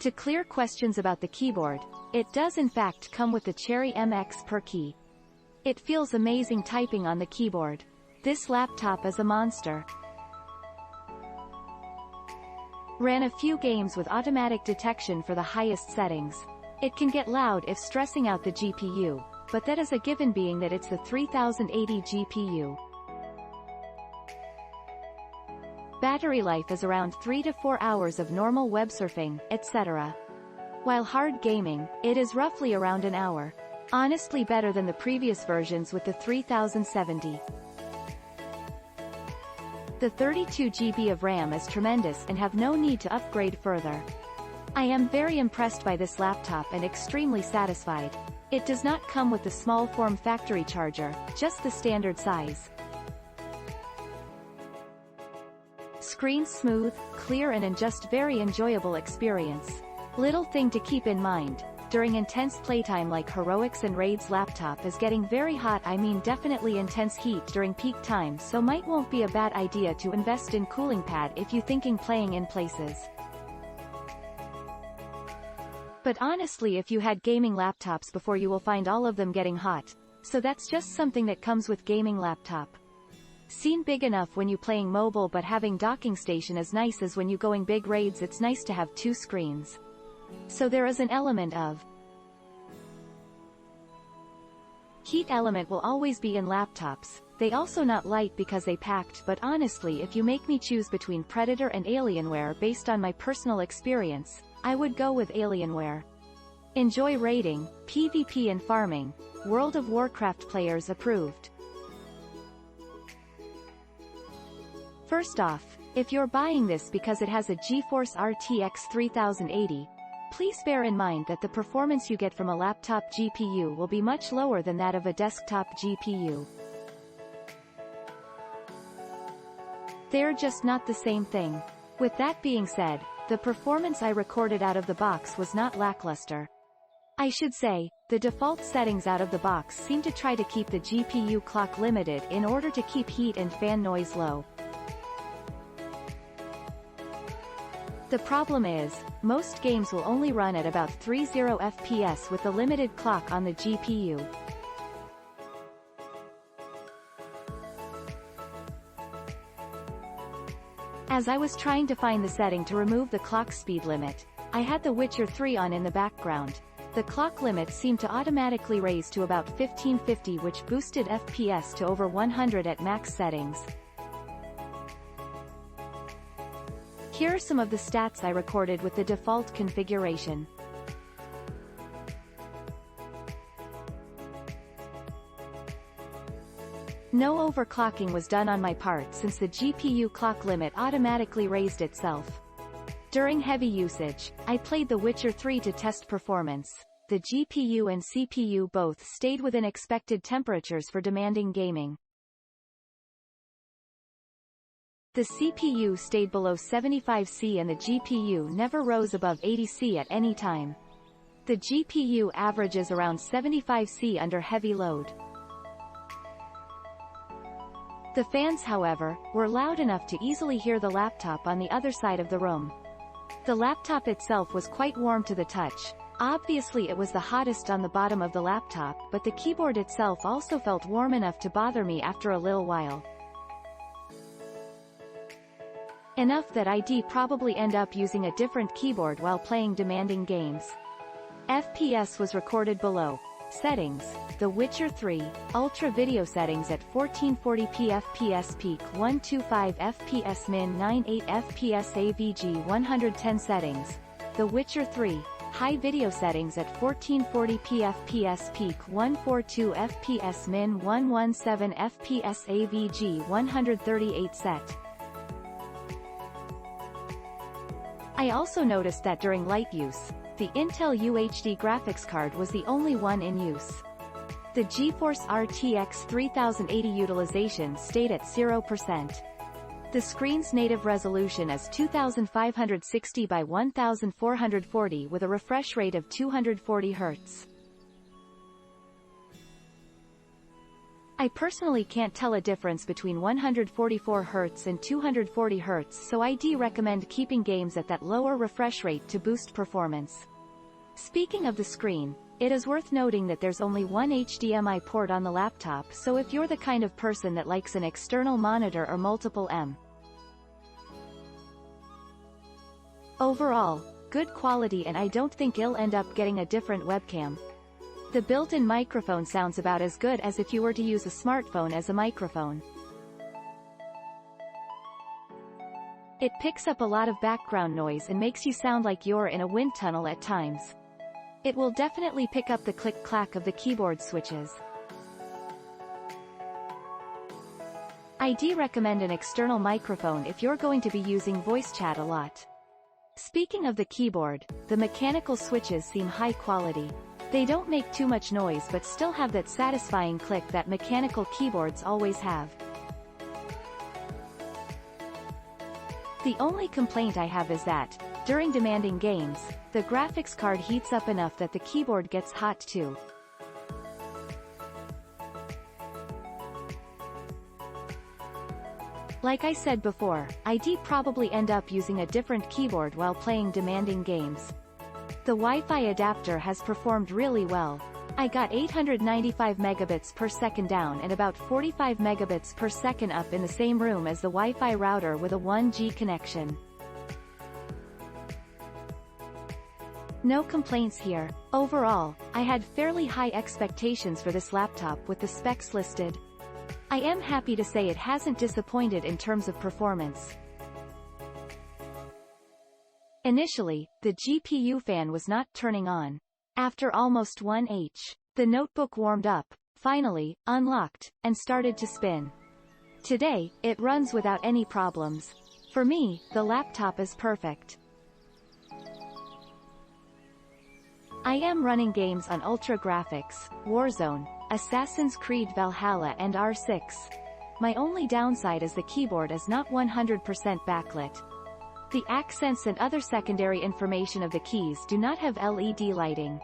To clear questions about the keyboard, it does in fact come with the Cherry MX per key. It feels amazing typing on the keyboard. This laptop is a monster. Ran a few games with automatic detection for the highest settings. It can get loud if stressing out the GPU, but that is a given being that it's the 3080 GPU. Battery life is around 3 to 4 hours of normal web surfing, etc. While hard gaming, it is roughly around an hour. Honestly better than the previous versions with the 3070. The 32 GB of RAM is tremendous and have no need to upgrade further. I am very impressed by this laptop and extremely satisfied. It does not come with the small form factory charger, just the standard size. Screen smooth, clear and just very enjoyable experience. Little thing to keep in mind, during intense playtime like heroics and raids, laptop is getting very hot. I mean definitely intense heat during peak time, so won't be a bad idea to invest in cooling pad if you thinking playing in places. But honestly, if you had gaming laptops before, you will find all of them getting hot, so that's just something that comes with gaming laptop. Scene big enough when you playing mobile, but having docking station is nice, as when you going big raids it's nice to have two screens. So there is an element of heat element will always be in laptops. They also not light because they packed, but honestly if you make me choose between Predator and Alienware based on my personal experience, I would go with Alienware. Enjoy raiding, PvP and farming. World of Warcraft players approved. First off, if you're buying this because it has a GeForce RTX 3080, please bear in mind that the performance you get from a laptop GPU will be much lower than that of a desktop GPU. They're just not the same thing. With that being said, the performance I recorded out of the box was not lackluster. I should say, the default settings out of the box seem to try to keep the GPU clock limited in order to keep heat and fan noise low. The problem is, most games will only run at about 30 FPS with the limited clock on the GPU. As I was trying to find the setting to remove the clock speed limit, I had The Witcher 3 on in the background. The clock limit seemed to automatically raise to about 1550, which boosted FPS to over 100 at max settings. Here are some of the stats I recorded with the default configuration. No overclocking was done on my part since the GPU clock limit automatically raised itself. During heavy usage, I played The Witcher 3 to test performance. The GPU and CPU both stayed within expected temperatures for demanding gaming. The CPU stayed below 75 C and the GPU never rose above 80 C at any time. The GPU averages around 75 C under heavy load. The fans, however, were loud enough to easily hear the laptop on the other side of the room. The laptop itself was quite warm to the touch. Obviously it was the hottest on the bottom of the laptop, but the keyboard itself also felt warm enough to bother me after a little while. Enough that I'd probably end up using a different keyboard while playing demanding games. FPS was recorded below. Settings: The Witcher 3, Ultra Video settings at 1440p FPS peak 125 FPS min 98 FPS AVG 110 settings. The Witcher 3, High Video settings at 1440p FPS peak 142 FPS min 117 FPS AVG 138 set. I also noticed that during light use, the Intel UHD graphics card was the only one in use. The GeForce RTX 3080 utilization stayed at 0%. The screen's native resolution is 2560 by 1440 with a refresh rate of 240 Hz. I personally can't tell a difference between 144 Hz and 240 Hz, so I do recommend keeping games at that lower refresh rate to boost performance. Speaking of the screen, it is worth noting that there's only one HDMI port on the laptop, so if you're the kind of person that likes an external monitor or multiple Overall, good quality, and I don't think I'll end up getting a different webcam. The built-in microphone sounds about as good as if you were to use a smartphone as a microphone. It picks up a lot of background noise and makes you sound like you're in a wind tunnel at times. It will definitely pick up the click-clack of the keyboard switches. I do recommend an external microphone if you're going to be using voice chat a lot. Speaking of the keyboard, the mechanical switches seem high quality. They don't make too much noise but still have that satisfying click that mechanical keyboards always have. The only complaint I have is that, during demanding games, the graphics card heats up enough that the keyboard gets hot too. Like I said before, I'd probably end up using a different keyboard while playing demanding games. The Wi-Fi adapter has performed really well. I got 895 megabits per second down and about 45 megabits per second up in the same room as the Wi-Fi router with a 1G connection. No complaints here. Overall, I had fairly high expectations for this laptop with the specs listed. I am happy to say it hasn't disappointed in terms of performance. Initially, the GPU fan was not turning on. After almost 1h, the notebook warmed up, finally, unlocked, and started to spin. Today, it runs without any problems. For me, the laptop is perfect. I am running games on Ultra Graphics, Warzone, Assassin's Creed Valhalla and R6. My only downside is the keyboard is not 100% backlit. The accents and other secondary information of the keys do not have LED lighting.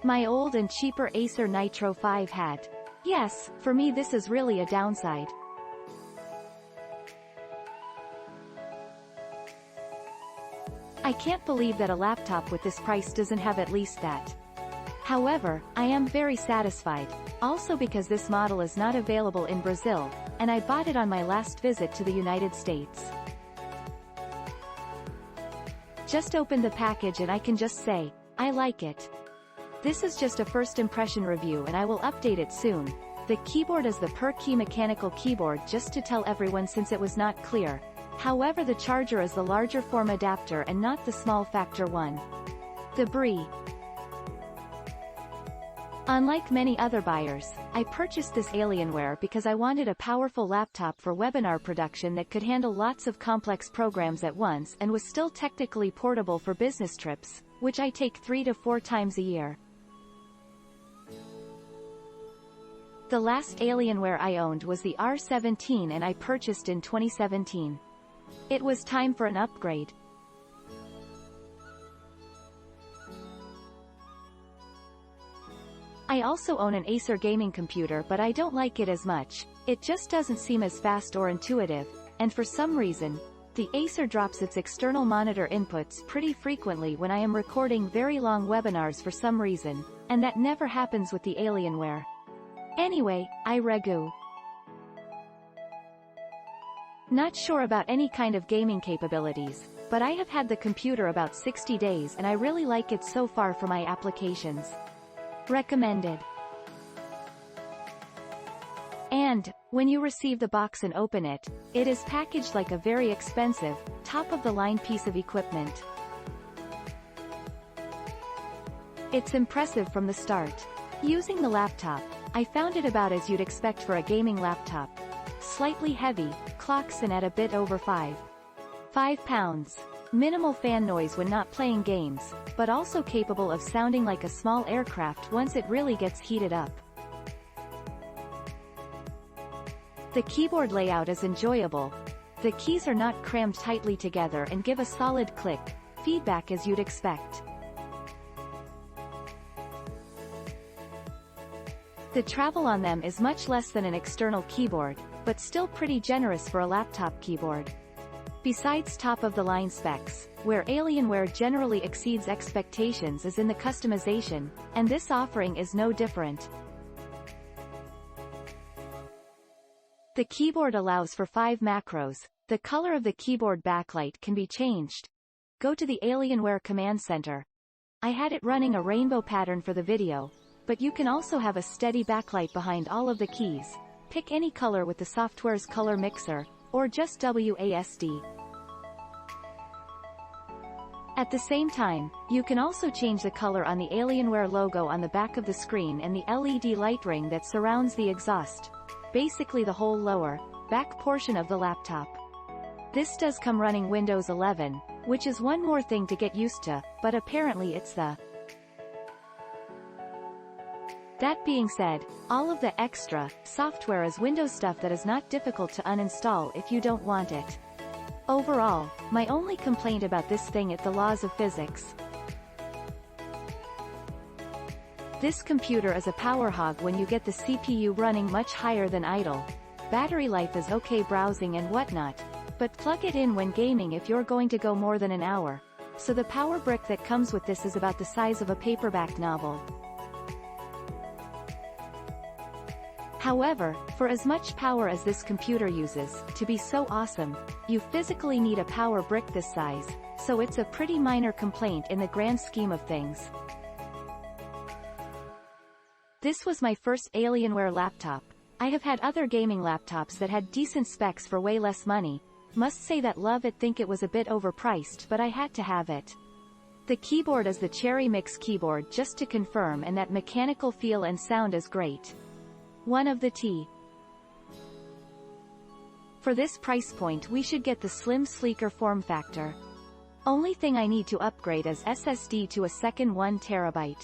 My old and cheaper Acer Nitro 5 had. Yes, for me this is really a downside. I can't believe that a laptop with this price doesn't have at least that. However, I am very satisfied, also because this model is not available in Brazil, and I bought it on my last visit to the United States. Just opened the package and I can just say, I like it. This is just a first impression review and I will update it soon. The keyboard is the per-key mechanical keyboard, just to tell everyone since it was not clear. However, the charger is the larger form adapter and not the small factor one. The Brie. Unlike many other buyers, I purchased this Alienware because I wanted a powerful laptop for webinar production that could handle lots of complex programs at once and was still technically portable for business trips, which I take 3 to 4 times a year. The last Alienware I owned was the R17 and I purchased in 2017. It was time for an upgrade. I also own an Acer gaming computer, but I don't like it as much. It just doesn't seem as fast or intuitive, and for some reason, the Acer drops its external monitor inputs pretty frequently when I am recording very long webinars for some reason, and that never happens with the Alienware. Anyway, I regu. Not sure about any kind of gaming capabilities, but I have had the computer about 60 days and I really like it so far for my applications. Recommended. And, when you receive the box and open it, it is packaged like a very expensive, top-of-the-line piece of equipment. It's impressive from the start. Using the laptop, I found it about as you'd expect for a gaming laptop. Slightly heavy, clocks in at a bit over 5 pounds. Minimal fan noise when not playing games, but also capable of sounding like a small aircraft once it really gets heated up. The keyboard layout is enjoyable. The keys are not crammed tightly together and give a solid click feedback as you'd expect. The travel on them is much less than an external keyboard, but still pretty generous for a laptop keyboard. Besides top-of-the-line specs, where Alienware generally exceeds expectations is in the customization, and this offering is no different. The keyboard allows for 5 macros. The color of the keyboard backlight can be changed. Go to the Alienware Command Center. I had it running a rainbow pattern for the video, but you can also have a steady backlight behind all of the keys. Pick any color with the software's color mixer, or just WASD. At the same time, you can also change the color on the Alienware logo on the back of the screen and the LED light ring that surrounds the exhaust, basically the whole lower, back portion of the laptop. This does come running Windows 11, which is one more thing to get used to, but apparently it's the. That being said, all of the extra software is Windows stuff that is not difficult to uninstall if you don't want it. Overall, my only complaint about this thing is the laws of physics. This computer is a power hog when you get the CPU running much higher than idle. Battery life is okay browsing and whatnot, but plug it in when gaming if you're going to go more than an hour. So the power brick that comes with this is about the size of a paperback novel. However, for as much power as this computer uses, to be so awesome, you physically need a power brick this size, so it's a pretty minor complaint in the grand scheme of things. This was my first Alienware laptop. I have had other gaming laptops that had decent specs for way less money. Must say that love it think it was a bit overpriced, but I had to have it. The keyboard is the Cherry Mix keyboard just to confirm, and that mechanical feel and sound is great. One of the T. For this price point we should get the slim sleeker form factor. Only thing I need to upgrade is SSD to a second 1 TB.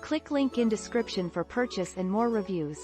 Click link in description for purchase and more reviews.